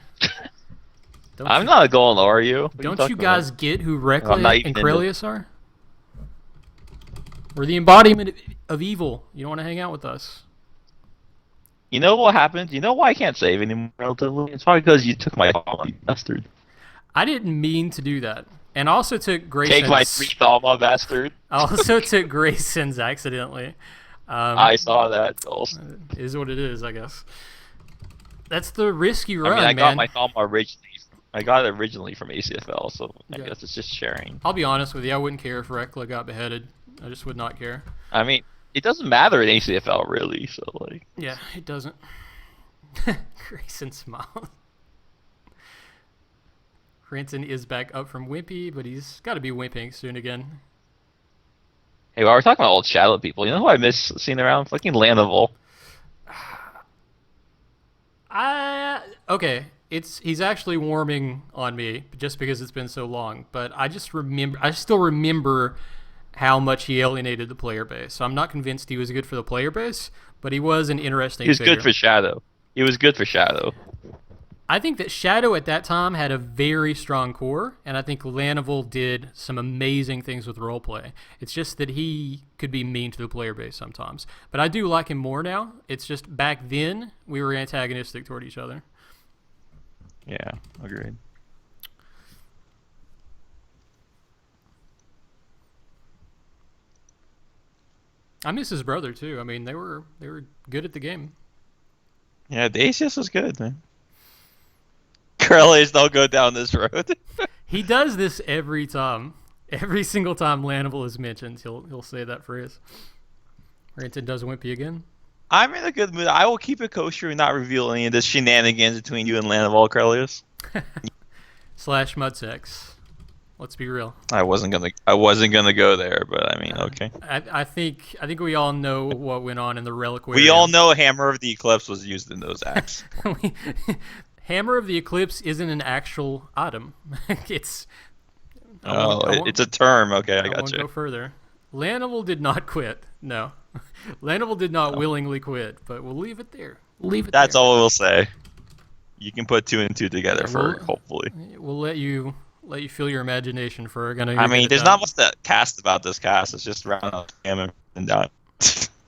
I'm not a golden aura, you. Don't you guys get who Rekla and Corellius are? We're the embodiment of evil. You don't want to hang out with us. You know what happened? You know why I can't save anymore relatively? It's probably because you took my Thalma, you bastard. I didn't mean to do that. And I also took Grayson's... Take my 3 Thalma, bastard. I also took Grayson's accidentally. I saw that. Also. Is what it is, I guess. That's the risk you run, I mean, I man. got my Thalma originally. I got it originally from ACFL, so I guess it's just sharing. I'll be honest with you. I wouldn't care if Rekla got beheaded. I just would not care. I mean, it doesn't matter in ACFL, really, so, like... Yeah, it doesn't. Grayson smiles. Renton is back up from Wimpy, but he's got to be wimping soon again. Hey, while we're talking about old Shadow people, you know who I miss seeing around? Fucking Lanival. Okay. he's actually warming on me just because it's been so long. But I still remember how much he alienated the player base. So I'm not convinced he was good for the player base, but he was an interesting. He was figure. good for Shadow. He was good for Shadow. I think that Shadow at that time had a very strong core, and I think Lanival did some amazing things with roleplay. It's just that he could be mean to the player base sometimes. But I do like him more now. It's just back then we were antagonistic toward each other. Yeah, agreed. I miss his brother too. I mean, they were good at the game. Yeah, the ACS was good, man. Corellians don't go down this road. He does this every time. Every single time Lanival is mentioned, he'll say that phrase. Ranton does Wimpy again. I'm in a good mood. I will keep it kosher and not reveal any of this shenanigans between you and Lanival, Corellius. / Mudsex. Let's be real. I wasn't gonna go there, but I mean, okay. I think we all know what went on in the Reliquary. We all know Hammer of the Eclipse was used in those acts. Hammer of the Eclipse isn't an actual item. It's. It's a term. Okay, I got won't you. Go further. Lanival did not quit. No, Lanival did not willingly quit. But we'll leave it there. That's all we'll say. You can put 2 and 2 together hopefully. We'll let you feel your imagination for gonna. I mean, there's not much to cast about this cast. It's just round up Hammer and down.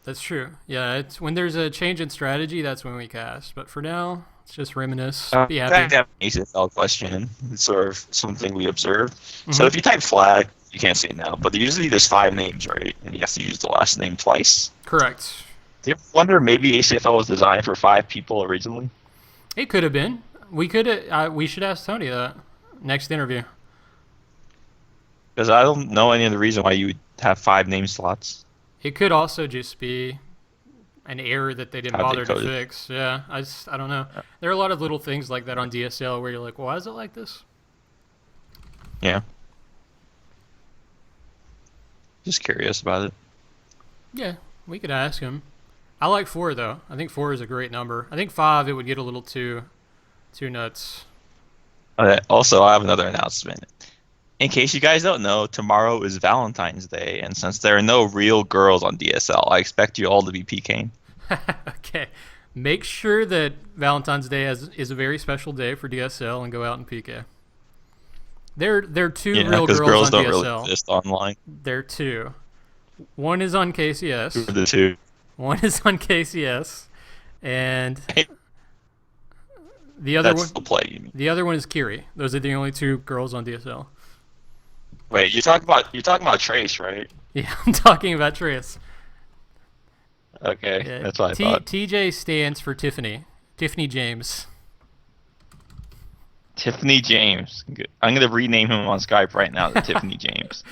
That's true. Yeah, it's when there's a change in strategy, that's when we cast. But for now, it's just reminisce. Be happy. I have an ACFL question. It's sort of something we observed. So if you type flag, you can't see it now, but usually there's 5 names, right? And you have to use the last name twice. Correct. Do you ever wonder maybe ACFL was designed for 5 people originally? It could have been. We should ask Tony that next interview. Because I don't know any other reason why you would have 5 name slots. It could also just be an error that they didn't How they bother to coded. fix. Yeah, I don't know. There are a lot of little things like that on DSL where you're like, why is it like this? Yeah. Just curious about it. Yeah, we could ask him. I like 4 though. I think 4 is a great number. I think 5 it would get a little too nuts. Also, I have another announcement. In case you guys don't know, tomorrow is Valentine's Day, and since there are no real girls on DSL, I expect you all to be PKing. Okay. Make sure that Valentine's Day is a very special day for DSL and go out and PK. There are 2 real because girls on don't DSL. really exist online. There are 2. One is on KCS. Who are the 2? One is on KCS, and the other That's one. the play, you mean? The other one is Kiri. Those are the only 2 girls on DSL. Wait, you're talking about Trace, right? Yeah, I'm talking about Trius. Okay, Yeah, that's what I thought. TJ stands for Tiffany. Tiffany James. Tiffany James. Good. I'm gonna rename him on Skype right now to Tiffany James.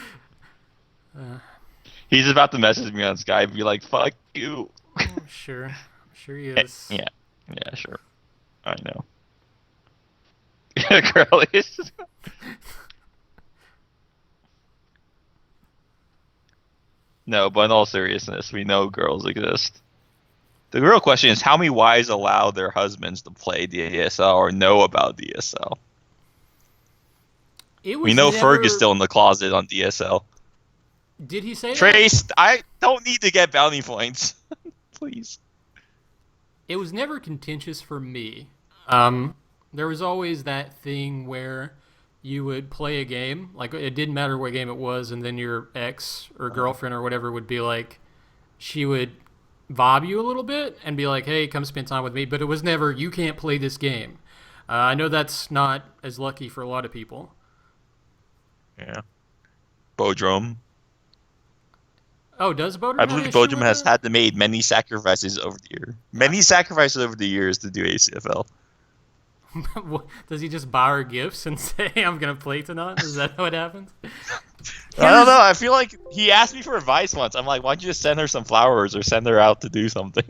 He's about to message me on Skype and be like, "Fuck you." I'm sure he is. Yeah, sure. I know. Girl is. No, but in all seriousness, we know girls exist. The real question is how many wives allow their husbands to play DSL or know about DSL? We know Ferg is still in the closet on DSL. Did he say that? Trace, I don't need to get bounty points. Please. It was never contentious for me. There was always that thing where you would play a game, like it didn't matter what game it was, and then your ex or girlfriend or whatever would be like, she would vibe you a little bit and be like, hey, come spend time with me, but it was never, you can't play this game. I know that's not as lucky for a lot of people. Yeah. Bodrum. Oh, does Bodrum I have believe an issue Bodrum with has that? had to made many sacrifices over the year. Many sacrifices over the years to do ACFL. Does he just buy her gifts and say, I'm going to play tonight? Is that what happens? I don't know. I feel like he asked me for advice once. I'm like, why don't you just send her some flowers or send her out to do something?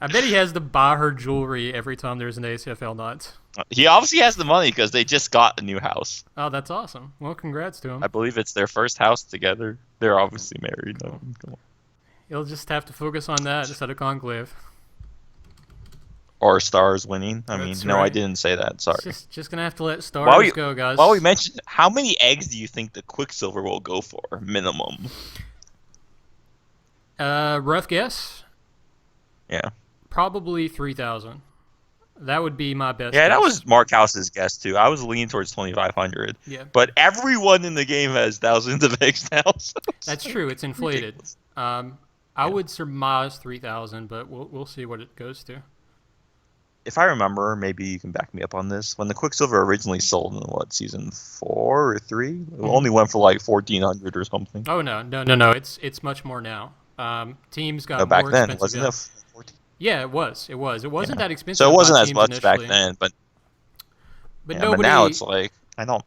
I bet he has to buy her jewelry every time there's an ACFL night. He obviously has the money because they just got a new house. Oh, that's awesome. Well, congrats to him. I believe it's their first house together. They're obviously married. Though. Come on. He'll just have to focus on that instead of Conclave. or Stars winning. I mean, That's no, I right. didn't say that. Sorry. Just gonna have to let While stars we go, guys. while we mentioned, how many eggs do you think the Quicksilver will go for minimum? Rough guess, Yeah. probably 3,000. That would be my best Yeah, that guess. was Mark House's guess too. I was leaning towards 2,500. Yeah, But everyone in the game has thousands of eggs now. So that's it's true. It's inflated. ridiculous. I Yeah. would surmise 3,000, but we'll see what it goes to. If I remember, maybe you can back me up on this. When the Quicksilver originally sold in what, season 4 or 3, it only went for like 1,400 or something. Oh no. It's much more now. Teams No, got back more then, expensive. wasn't Yeah. it? 14? Yeah, it was. It was. It wasn't Yeah. that expensive So to it buy wasn't as teams much back initially, then, but but yeah, but now nobody. it's like I don't.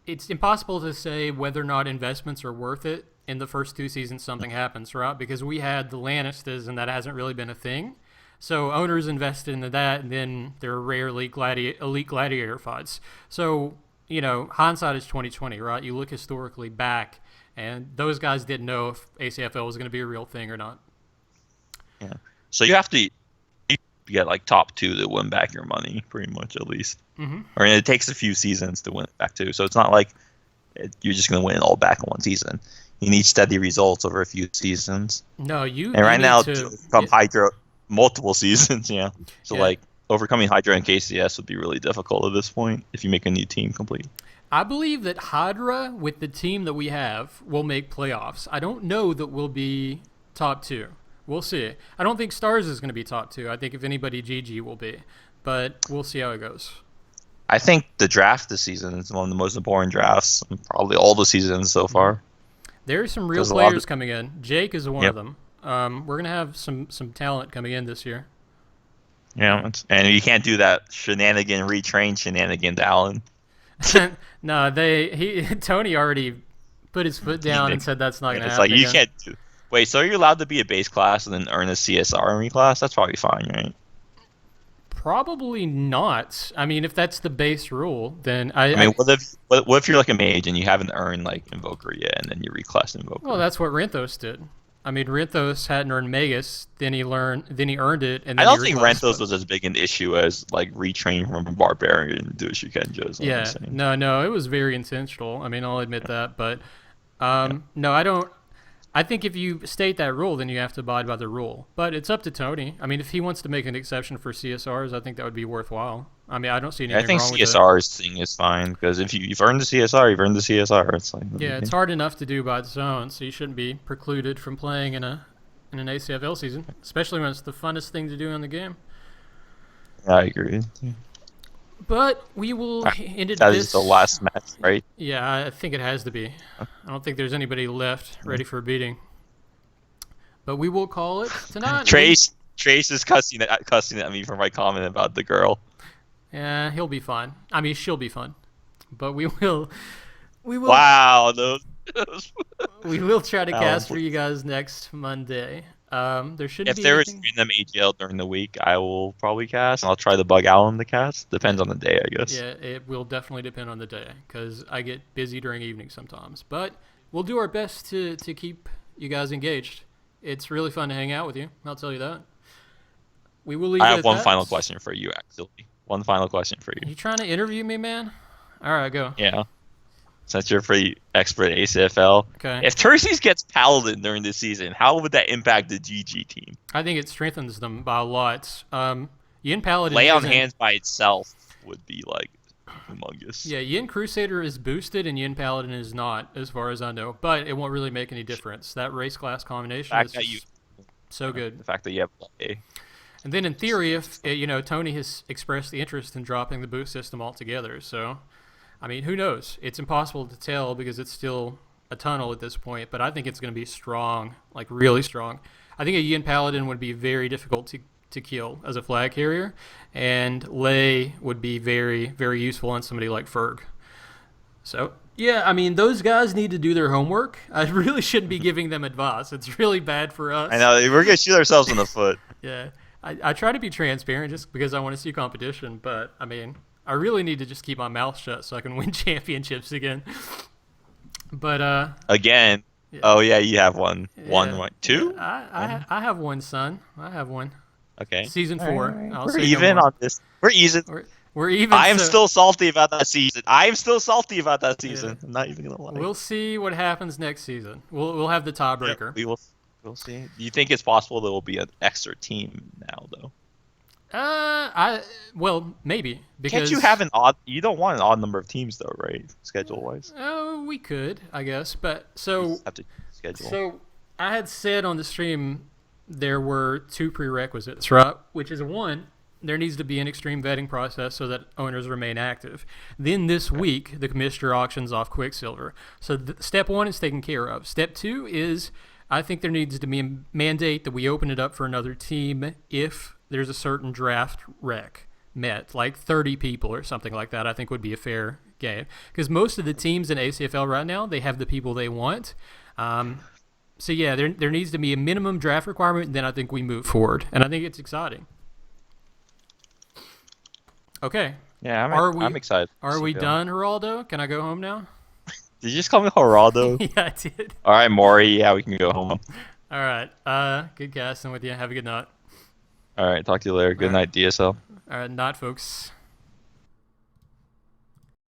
It's impossible to say whether or not investments are worth it in the first 2 seasons. Something happens, right? Because we had the Lannisters, and that hasn't really been a thing. So owners invested into that, and then there are rarely elite gladiator fights. So hindsight is 2020, right? You look historically back, and those guys didn't know if ACFL was going to be a real thing or not. Yeah. So you have to get like top 2 to win back your money, pretty much at least. Mm-hmm. Or it takes a few seasons to win it back too. So it's not like you're just going to win it all back in one season. You need steady results over a few seasons. No, you. And right need now, to to overcome Hydra, multiple seasons. Yeah. So Yeah. like overcoming Hydra and KCS would be really difficult at this point if you make a new team complete. I believe that Hydra, with the team that we have, will make playoffs. I don't know that we'll be top 2. We'll see. I don't think Stars is going to be top 2. I think if anybody, GG will be. But we'll see how it goes. I think the draft this season is one of the most important drafts in probably all the seasons so far. There are some real 'Cause a lot of players coming in. Jake is one Yep. of them. We're going to have some talent coming in this year. Yeah, and you can't do that retrain shenanigans, Allen. No, Tony already put his foot down and said that's not going to It's happen like you again. can't do. Wait, so are you allowed to be a base class and then earn a CSR army class? That's probably fine, right? Probably not. I mean, if that's the base rule, then I mean, what if you're like a mage and you haven't earned like Invoker yet, and then you reclass Invoker? Well, that's what Renthos did. I mean, Renthos hadn't earned Magus, then he earned it, and then I don't he think reclassed Rentos it. was as big an issue as like retrain from a Barbarian to a Shukenja. Is what I'm Yeah, saying. no, it was very intentional. I mean, I'll admit that, but no, I don't. I think if you state that rule, then you have to abide by the rule. But it's up to Tony. I mean, if he wants to make an exception for CSRs, I think that would be worthwhile. I mean, I don't see anything I think wrong with it. CSR's thing is fine because if you've earned the CSR, you've earned the CSR. It's like Yeah, it's hard enough to do by its own, so you shouldn't be precluded from playing in an ACFL season, especially when it's the funnest thing to do in the game. I agree. But we will end it. That is the last match, right? Yeah, I think it has to be. I don't think there's anybody left ready for a beating. But we will call it tonight. Trace is cussing at me for my comment about the girl. Yeah, he'll be fine. I mean, she'll be fun. But we will. Wow, those. We will try to Oh, cast for you guys next Monday. There shouldn't If be there is anything. random AGL during the week, I will probably cast, and I'll try to bug Alan to cast. Depends on the day, I guess. Yeah, it will definitely depend on the day because I get busy during evenings sometimes. But we'll do our best to keep you guys engaged. It's really fun to hang out with you. I'll tell you that. We will leave I it have at one that. final question for you, actually. One final question for you. You trying to interview me, man? All right, go. Yeah. Since you're pretty expert at ACFL. Okay. If Terces gets Paladin during the season, how would that impact the GG team? I think it strengthens them by a lot. Yin Paladin Lay on isn't- Hands by itself would be, like, humongous. Yeah, Yin Crusader is boosted and Yin Paladin is not, as far as I know. But it won't really make any difference. That race class combination The fact is that just so good. The fact that you have a And then in theory, if Tony has expressed the interest in dropping the boost system altogether, so I mean, who knows? It's impossible to tell because it's still a tunnel at this point. But I think it's going to be strong, like really strong. I think a Yin Paladin would be very difficult to kill as a flag carrier, and Lei would be very, very useful on somebody like Ferg. So yeah, I mean, those guys need to do their homework. I really shouldn't be giving them advice. It's really bad for us. I know, we're going to shoot ourselves in the foot. Yeah, I try to be transparent just because I want to see competition, but I mean, I really need to just keep my mouth shut so I can win championships again. But Again. Yeah. Oh, yeah, you have one. yeah, One, two? I have one, son. I have one. Okay. Season All 4. right. I'll We're say no even more. on this. We're even. We're even. I'm so- still salty about that season. I'm still salty about that Yeah. season. I'm not even gonna lie. We'll see what happens next season. We'll have the Yeah, tiebreaker. we will. We'll see. Do you think it's possible there will be an extra team now, though? Well, maybe because Can't you have an odd? You don't want an odd number of teams, though, right? Schedule-wise. Oh, we could, I guess. But You so just have to schedule. so I had said on the stream there were 2 prerequisites, right? Which is one, there needs to be an extreme vetting process so that owners remain active. Then this week, the commissioner auctions off Quicksilver. So step 1 is taken care of. Step 2 is I think there needs to be a mandate that we open it up for another team if there's a certain draft rec met, like 30 people or something like that. I think would be a fair game because most of the teams in ACFL right now, they have the people they want. So yeah, there needs to be a minimum draft requirement, and then I think we move forward, and I think it's exciting. Okay, Yeah, I'm excited. are we done, Geraldo? Can I go home now? Did you just call me Geraldo? Yeah, I did. All right, Maury. Yeah, we can go home. All right. Good casting with you. Have a good night. All right, talk to you later. Good night, DSL. All right, night, folks.